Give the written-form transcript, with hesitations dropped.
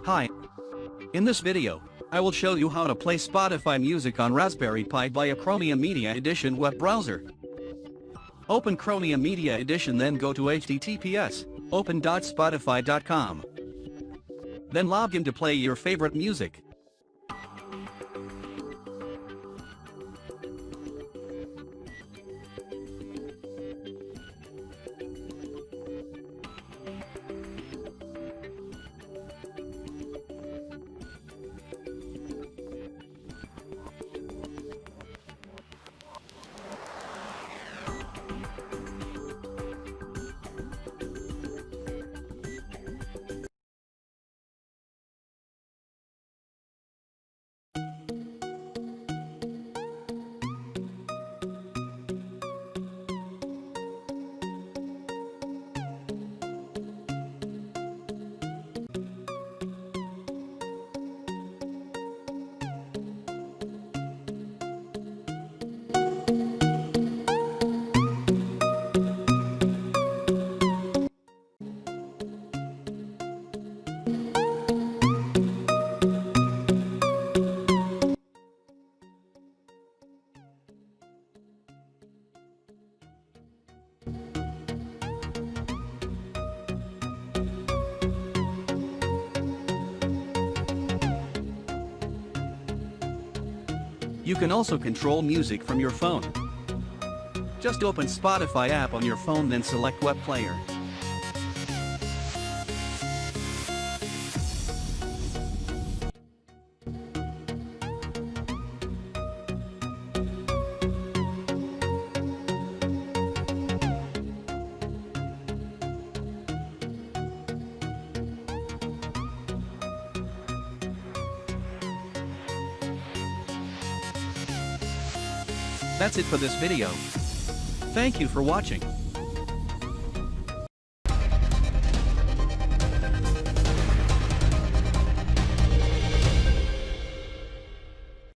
Hi. In this video, I will show you how to play Spotify music on Raspberry Pi via Chromium Media Edition web browser. Open Chromium Media Edition, then go to https://open.spotify.com. Then log in to play your favorite music. You can also control music from your phone. Just open Spotify app on your phone, then select Web Player. That's it for this video. Thank you for watching.